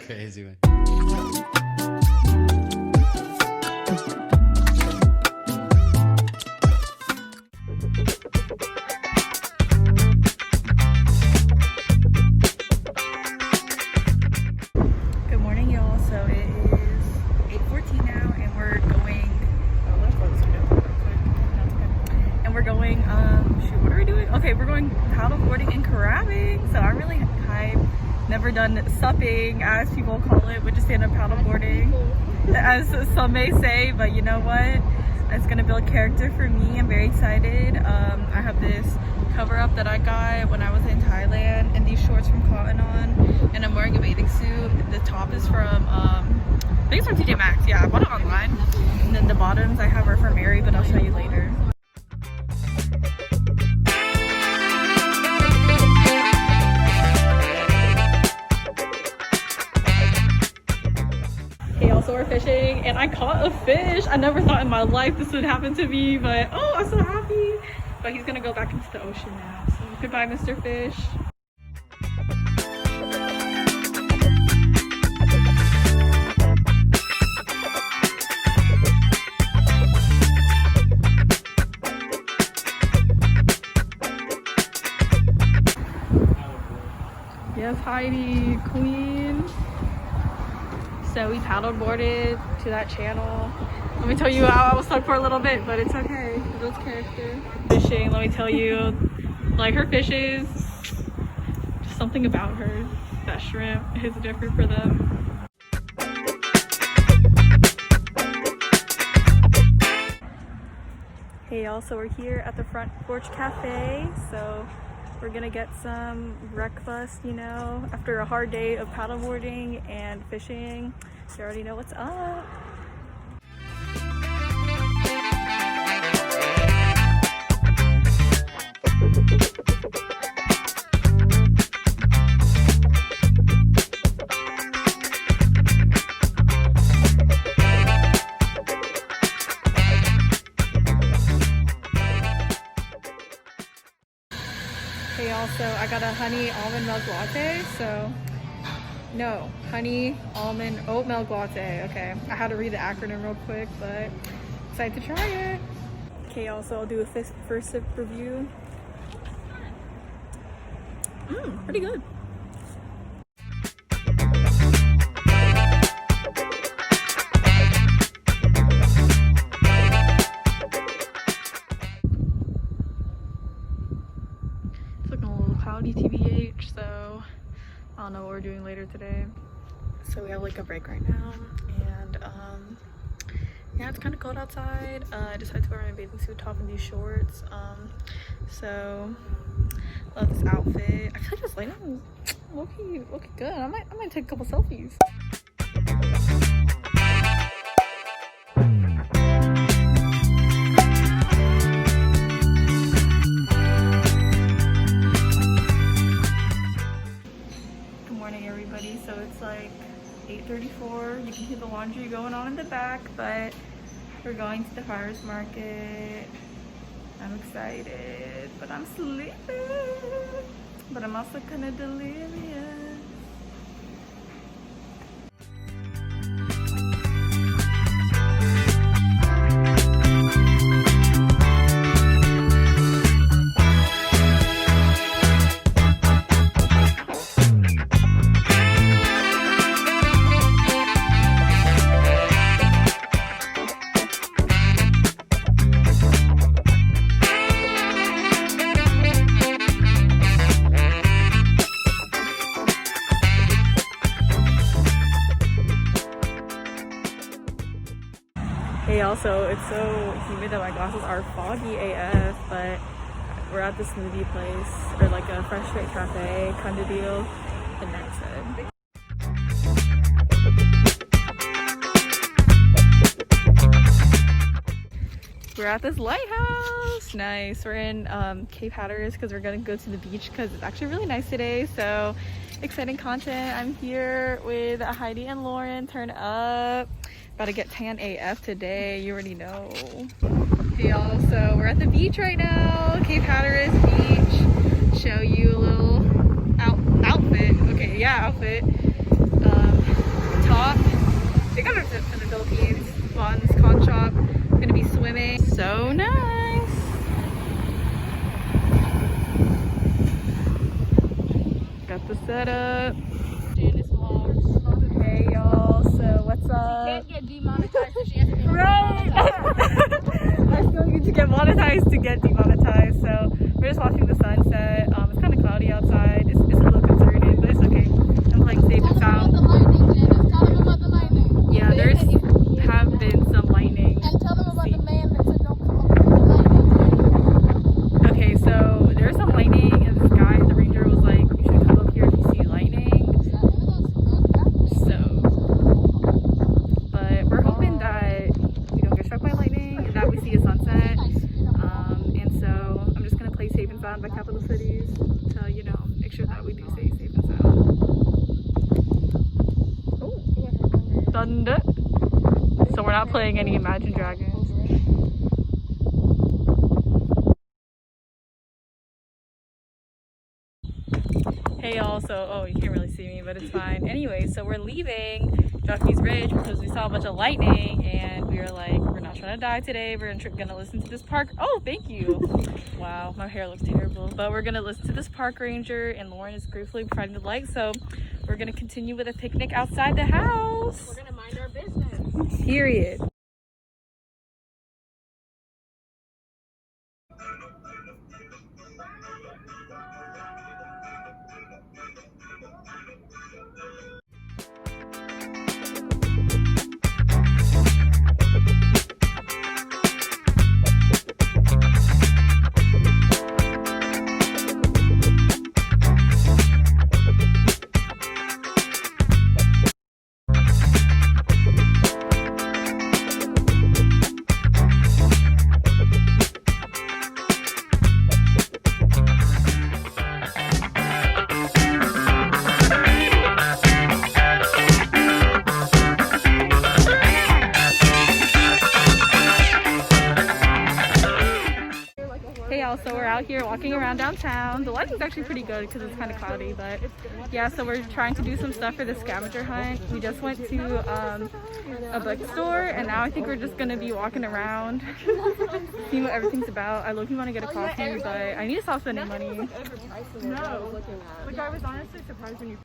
Crazy man. Good morning, y'all. So it is 8:14 now, and we're going. Oh, let's close this window real quick. That's okay. And we're going. Shoot, what are we doing? Okay, we're going paddleboarding and crabbing. So I'm really hyped. Never done supping, as people call it, which is stand-up paddleboarding, as some may say. But you know what? It's gonna build character for me. I'm very excited. I have this cover up that I got when I was in Thailand, and these shorts from Cotton On, and I'm wearing a bathing suit. The top is from I think it's from TJ Maxx. Yeah, I bought it online. And then the bottoms I have are from Mary, but I'll show you later. Okay, also we're fishing, and I caught a fish. I never thought in my life this would happen to me, but oh, I'm so happy. But he's gonna go back into the ocean now. So goodbye, Mr. Fish. Yes, Heidi, queen. So we paddleboarded to that channel. Let me tell you how I was stuck for a little bit, but it's okay. It builds character. Fishing, let me tell you, like her fishes, just something about her. That shrimp is different for them. Hey y'all, so we're here at the Front Porch Cafe. So we're gonna get some breakfast, you know, after a hard day of paddleboarding and fishing. You already know what's up. Hey y'all, so I got a honey almond milk latte. So no, honey almond oat milk latte. Okay, I had to read the acronym real quick, but excited to try it. Okay y'all, so I'll do a first sip review. Pretty good. It's looking a little cloudy TBH, so I don't know what we're doing later today. So we have like a break right now, and yeah, it's kind of cold outside. I decided to wear my bathing suit top and these shorts. So love this outfit. I feel like this lighting looking good. I might take a couple selfies. Everybody, so it's like 8:34. You can hear the laundry going on in the back, but we're going to the farmers market. I'm excited, but I'm sleeping. But I'm also kind of delirious. Hey, also, it's so humid that my glasses are foggy AF, but we're at this smoothie place, or like a fresh straight cafe kind of deal, and that's it. We're at this lighthouse. Nice. We're in Cape Hatteras because we're gonna go to the beach because it's actually really nice today. So exciting content. I'm here with Heidi and Lauren. Turn up. About to get tan AF today. You already know. Hey y'all, so we're at the beach right now. Cape Hatteras Beach. Show you a little outfit. Okay, yeah, outfit. the setup. Janis vlogs. Hey y'all, so what's up? She can't get demonetized if she hasn't been Right! I still need to get monetized to get demonetized, so we're just watching the sunset. It's kind of cloudy outside. It's a little concerning, but it's okay. I'm playing safe and sound. Tell them about the lightning, Janis. Tell them about the lightning. Yeah, there's have been some lightning. And tell them about the man that said don't come up with the lightning. Okay, so there's some lightning in the sky. The ranger was like, you should come up here if you see lightning. So, but we're hoping that we don't get struck by lightning and that we see a sunset. And so I'm just gonna play safe and sound by capital cities to, you know, make sure that we do stay safe and sound. Oh, thunder. So we're not playing any Imagine Dragons. Hey y'all, so, oh, you can't really see me, but it's fine. Anyway, so we're leaving Jockey's Ridge because we saw a bunch of lightning and we were like, we're not trying to die today. We're gonna listen to this park. Oh, thank you. Wow, my hair looks terrible. But we're gonna listen to this park ranger and Lauren is gratefully providing the light. So we're gonna continue with a picnic outside the house. We're gonna mind our business. Period. Hey y'all, so we're out here walking around downtown. The lighting's actually pretty good because it's kind of cloudy, but yeah, so we're trying to do some stuff for the scavenger hunt. We just went to a bookstore and now I think we're just gonna be walking around seeing what everything's about. I low-key want to get a coffee, but I need to stop spending money. No, like I was honestly surprised when you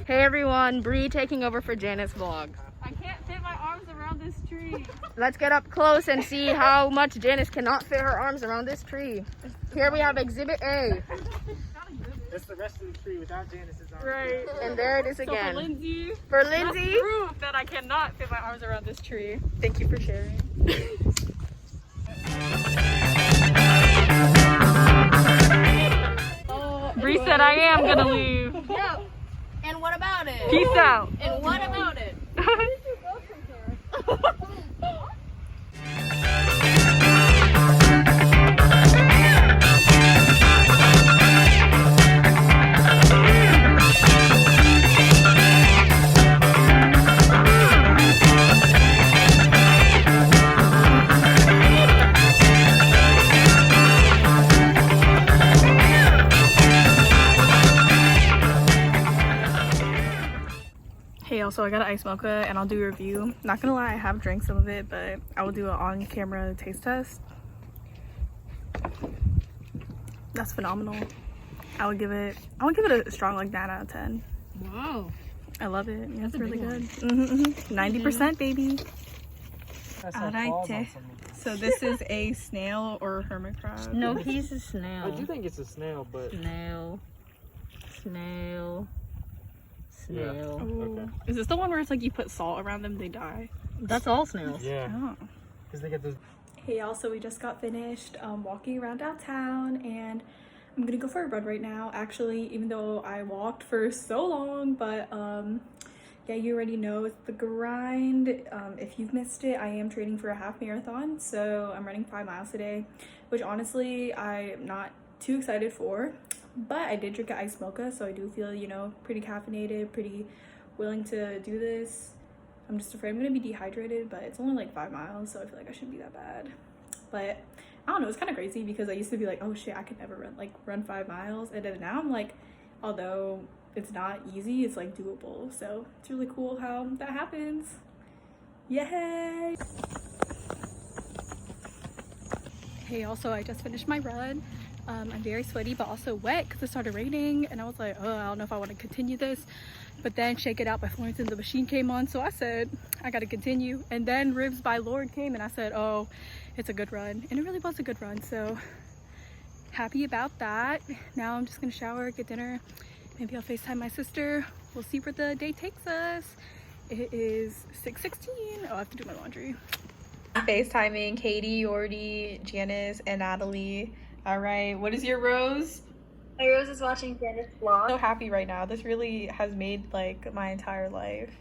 Hey everyone, Bree taking over for Janis vlog. I can't fit my arms around this tree. Let's get up close and see how much Janis cannot fit her arms around this tree. Here we have Exhibit A. That's the rest of the tree without Janis's arms. Right. And there it is So again. for Lindsay, For that's Lindsay, proof that I cannot fit my arms around this tree. Thank you for sharing. Bree said I am gonna leave. no. And what about it? Peace out. And what about it? Hey y'all, so I got an ice mocha and I'll do a review. Not gonna lie, I have drank some of it, but I will do an on-camera taste test. That's phenomenal. I would give it a strong like 9 out of 10. Wow. I love it. Yeah, it's a really big good. 90%, baby. That's I like like claws on it. something. So this is a snail or hermit crab. No, he's a snail. I do think it's a snail, but Snail. Snail. Snail. Ooh. Okay. Is this the one where it's like you put salt around them, they die? That's all snails. yeah, Oh. because they get those. Hey y'all, so we just got finished walking around downtown and I'm gonna go for a run right now. Actually, even though I walked for so long, but yeah, you already know it's the grind. If you've missed it, I am training for a half marathon, so I'm running 5 miles today, which honestly I'm not too excited for, but I did drink an iced mocha, so I do feel, you know, pretty caffeinated, pretty willing to do this. I'm just afraid I'm gonna be dehydrated, but it's only like 5 miles, so I feel like I shouldn't be that bad. But I don't know, it's kind of crazy because I used to be like, oh shit, I could never run 5 miles, and then now I'm like, although it's not easy, it's like doable. So it's really cool how that happens. Yay! Hey, also I just finished my run. I'm very sweaty but also wet because it started raining, and I was like, oh, I don't know if I want to continue this. But then Shake It Out by Florence and the Machine came on, so I said I gotta continue. And then Ribs by Lord came, and I said, oh, it's a good run. And it really was a good run, so happy about that. Now I'm just gonna shower, get dinner. Maybe I'll FaceTime my sister. We'll see where the day takes us. It is 6:16. Oh, I have to do my laundry. I'm FaceTiming Katie, Yordi, Janis, and Natalie. All right, what is your Rose? My Rose is watching Janis vlog. I'm so happy right now. This really has made like my entire life.